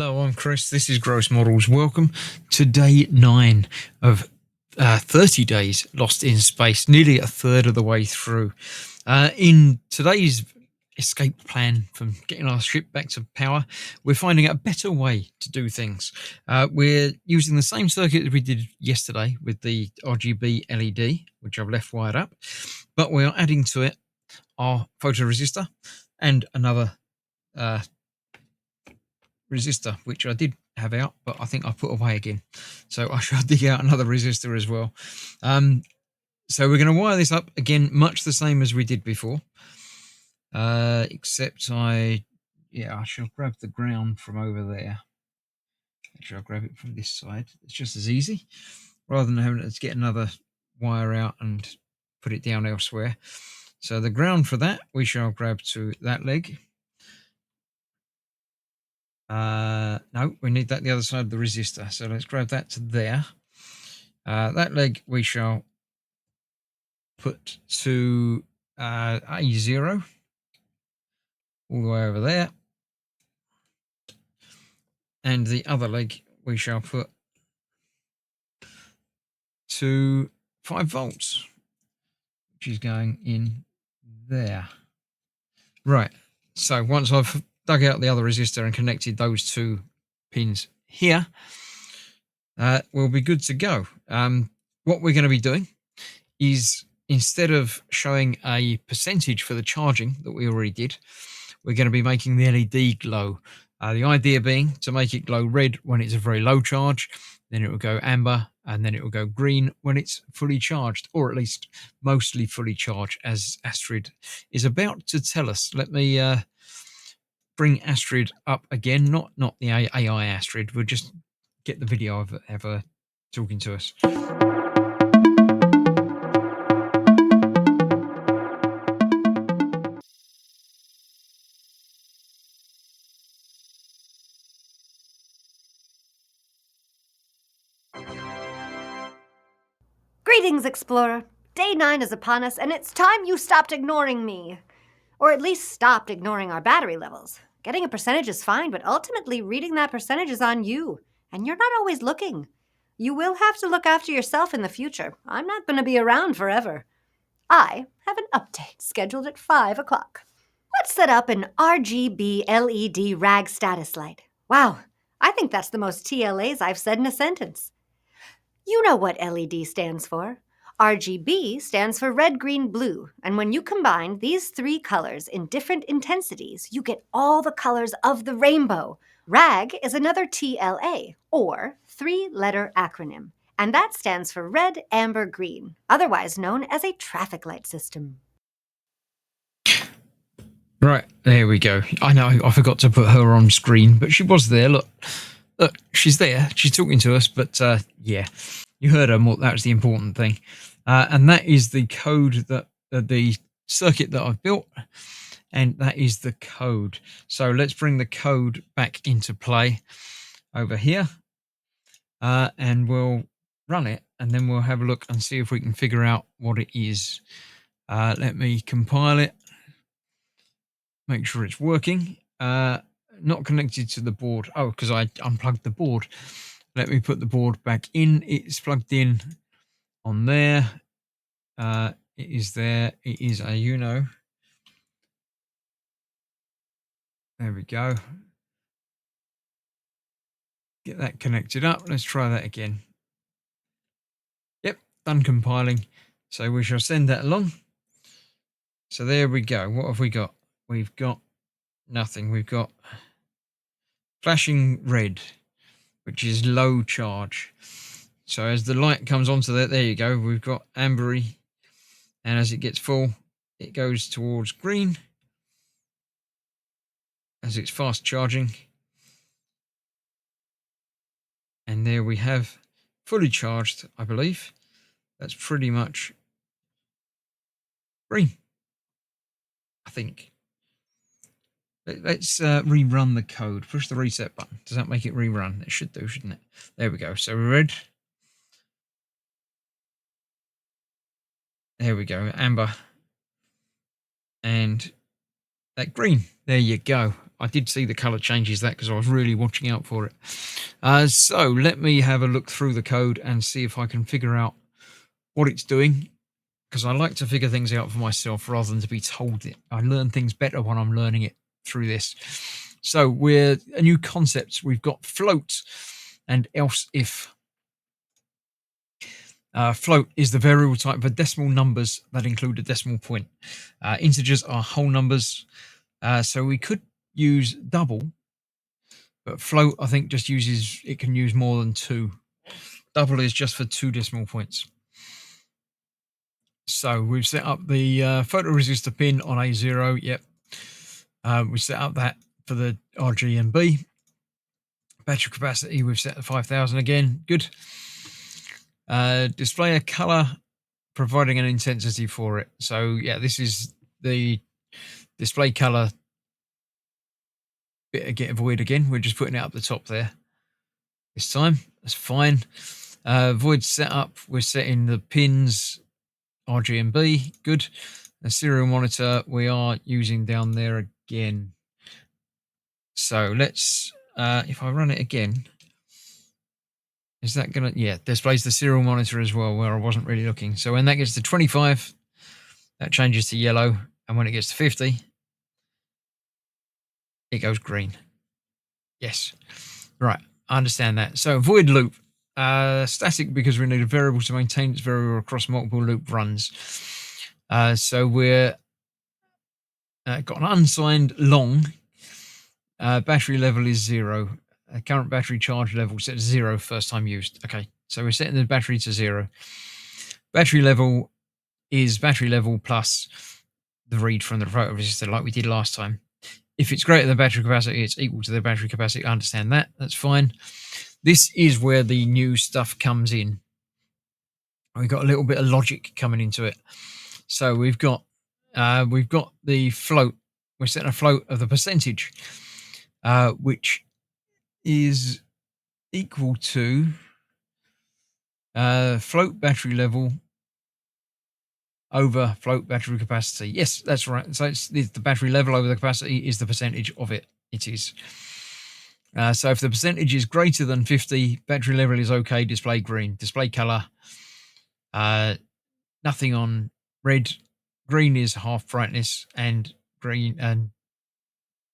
Hello, I'm Chris. This is Gross Models. Welcome to day 9 of 30 days lost in space, nearly a third of the way through. In today's escape plan from getting our ship back to power, we're finding a better way to do things. We're using the same circuit as we did yesterday with the RGB LED, which I've left wired up, but we are adding to it our photoresistor and another resistor, which I did have out, but I think I put away again. So I shall dig out another resistor as well. So we're going to wire this up again, much the same as we did before. Except I shall grab the ground from over there. Actually, I'll grab it from this side. It's just as easy, rather than having to get another wire out and put it down elsewhere. So the ground for that, we shall grab to that leg. No, we need that the other side of the resistor. So let's grab that to there. That leg we shall put to A0 all the way over there. And the other leg we shall put to 5 volts, which is going in there. Right. So once I've dug out the other resistor and connected those 2 pins here, we'll be good to go. What we're going to be doing is, instead of showing a percentage for the charging that we already did, we're going to be making the LED glow. The idea being to make it glow red when it's a very low charge, then it will go amber, and then it will go green when it's fully charged, or at least mostly fully charged, as Astrid is about to tell us. Let me bring Astrid up again, not the AI Astrid. We'll just get the video of her talking to us. Greetings, Explorer. Day 9 is upon us, and it's time you stopped ignoring me. Or at least stopped ignoring our battery levels. Getting a percentage is fine, but ultimately reading that percentage is on you. And you're not always looking. You will have to look after yourself in the future. I'm not going to be around forever. I have an update scheduled at 5 o'clock. Let's set up an RGB LED RAG status light. Wow, I think that's the most TLAs I've said in a sentence. You know what LED stands for. RGB stands for red, green, blue, and when you combine these 3 colors in different intensities, you get all the colors of the rainbow. RAG is another TLA, or 3-letter acronym, and that stands for red, amber, green, otherwise known as a traffic light system. Right, there we go. I know I forgot to put her on screen, but she was there. Look, she's there. She's talking to us, but yeah, you heard her more. That was the important thing. And that is the code that the circuit that I've built, and that is the code. So let's bring the code back into play over here, and we'll run it, and then we'll have a look and see if we can figure out what it is. Let me compile it. Make sure it's working. Not connected to the board. Oh, because I unplugged the board. Let me put the board back in. It's plugged in on there. It is there. It is a Uno. There we go. Get that connected up. Let's try that again. Yep, done compiling. So we shall send that along. So there we go. What have we got? We've got nothing. We've got flashing red, which is low charge. So as the light comes onto that, there you go. We've got ambery, and as it gets full, it goes towards green as it's fast charging. And there we have fully charged, I believe. That's pretty much green, I think. Let's rerun the code. Push the reset button. Does that make it rerun? It should do, shouldn't it? There we go. So red. There we go. Amber. And that green. There you go. I did see the color changes that because I was really watching out for it. So let me have a look through the code and see if I can figure out what it's doing, because I like to figure things out for myself rather than to be told it. I learn things better when I'm learning it through this. So we're a new concept. We've got float and else if. Float is the variable type for decimal numbers that include a decimal point. Integers are whole numbers. So we could use double, but float, I think, just uses, it can use more than 2. Double is just for 2 decimal points. So we've set up the photoresistor pin on A0. Yep. We set up that for the RGB. Battery capacity, we've set to 5,000 again. Good. Display a color, providing an intensity for it. So yeah, this is the display color bit. Get void again. We're just putting it up the top there this time. That's fine. Void setup, we're setting the pins RGB. Good. The serial monitor we are using down there again. So let's if I run it again, is that gonna, yeah, displays the serial monitor as well, where I wasn't really looking. So when that gets to 25, that changes to yellow, and when it gets to 50, it goes green. Yes. Right, I understand that. So void loop, static, because we need a variable to maintain its variable across multiple loop runs. So we're got an unsigned long. Battery level is 0. Current battery charge level set to 0 first time used. Okay, so we're setting the battery to 0. Battery level is battery level plus the read from the photoresistor, like we did last time. If it's greater than battery capacity, it's equal to the battery capacity. I understand that. That's fine. This is where the new stuff comes in. We've got a little bit of logic coming into it. So we've got the float. We're setting a float of the percentage, which is equal to float battery level over float battery capacity. Yes, that's right. So it's the battery level over the capacity is the percentage of it. It is. So if the percentage is greater than 50, battery level is okay. Display green. Display color. Nothing on red. Green is half brightness, and green and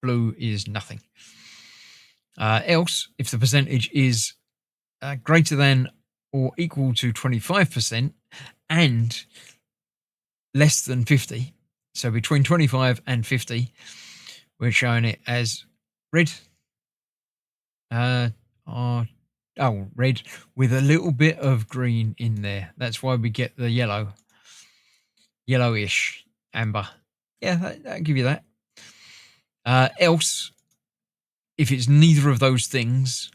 blue is nothing. Else, if the percentage is greater than or equal to 25% and less than 50, so between 25 and 50, we're showing it as red. Red with a little bit of green in there. That's why we get the yellowish amber. Yeah, that'll give you that. Else, if it's neither of those things,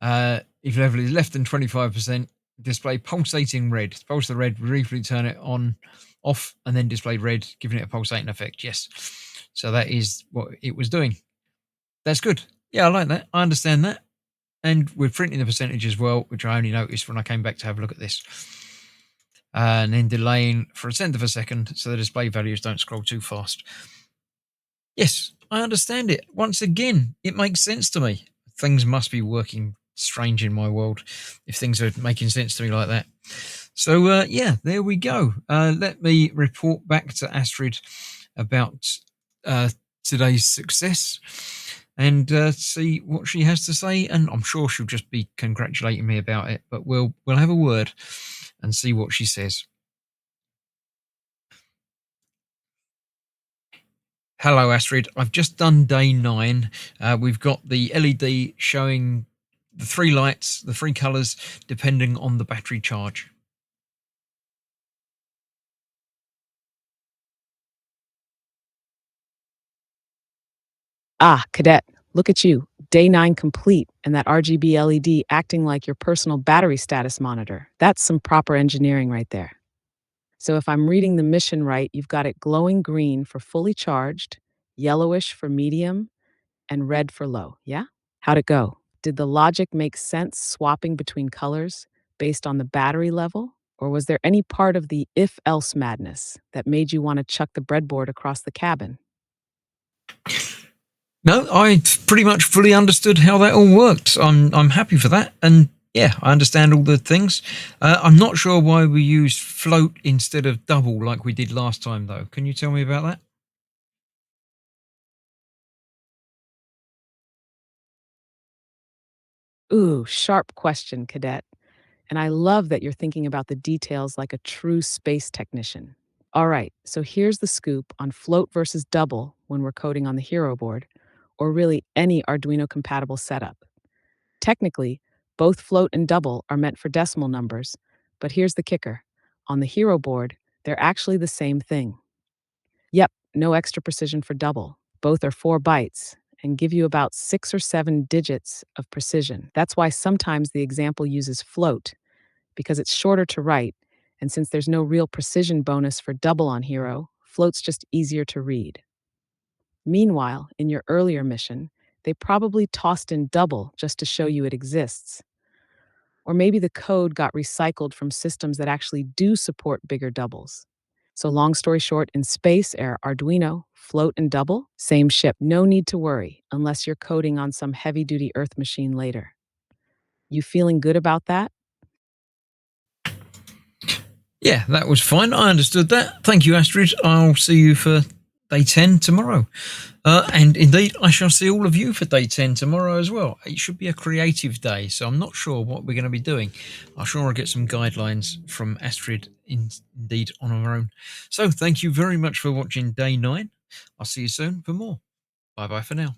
if level is less than 25%, display pulsating red. Pulse the red, briefly turn it on, off, and then display red, giving it a pulsating effect. Yes. So that is what it was doing. That's good. Yeah, I like that. I understand that. And we're printing the percentage as well, which I only noticed when I came back to have a look at this. And then delaying for 1/10 of a second so the display values don't scroll too fast. Yes, I understand it. Once again, it makes sense to me. Things must be working strange in my world if things are making sense to me like that. So, yeah, there we go. Let me report back to Astrid about today's success and see what she has to say. And I'm sure she'll just be congratulating me about it, but we'll have a word and see what she says. Hello, Astrid. I've just done day 9. We've got the LED showing the 3 lights, the 3 colours, depending on the battery charge. Ah, cadet, look at you. Day 9 complete, and that RGB LED acting like your personal battery status monitor. That's some proper engineering right there. So if I'm reading the mission right, you've got it glowing green for fully charged, yellowish for medium, and red for low, yeah? How'd it go? Did the logic make sense swapping between colors based on the battery level? Or was there any part of the if-else madness that made you want to chuck the breadboard across the cabin? No, I pretty much fully understood how that all worked. I'm happy for that, and yeah, I understand all the things. I'm not sure why we used float instead of double like we did last time, though. Can you tell me about that? Ooh, sharp question, Cadet. And I love that you're thinking about the details like a true space technician. All right, so here's the scoop on float versus double when we're coding on the Hero board, or really any Arduino compatible setup. Technically, both float and double are meant for decimal numbers, but here's the kicker. On the Hero board, they're actually the same thing. Yep, no extra precision for double. Both are 4 bytes and give you about 6 or 7 digits of precision. That's why sometimes the example uses float, because it's shorter to write, and since there's no real precision bonus for double on Hero, float's just easier to read. Meanwhile, in your earlier mission, they probably tossed in double just to show you it exists. Or maybe the code got recycled from systems that actually do support bigger doubles. So, long story short, in space, air, Arduino, float, and double, same ship. No need to worry unless you're coding on some heavy duty Earth machine later. You feeling good about that? Yeah, that was fine. I understood that. Thank you, Astrid. I'll see you for day 10 tomorrow. And indeed, I shall see all of you for day 10 tomorrow as well. It should be a creative day, so I'm not sure what we're going to be doing. I'm sure I'll get some guidelines from Astrid indeed on her own. So thank you very much for watching day 9. I'll see you soon for more. Bye bye for now.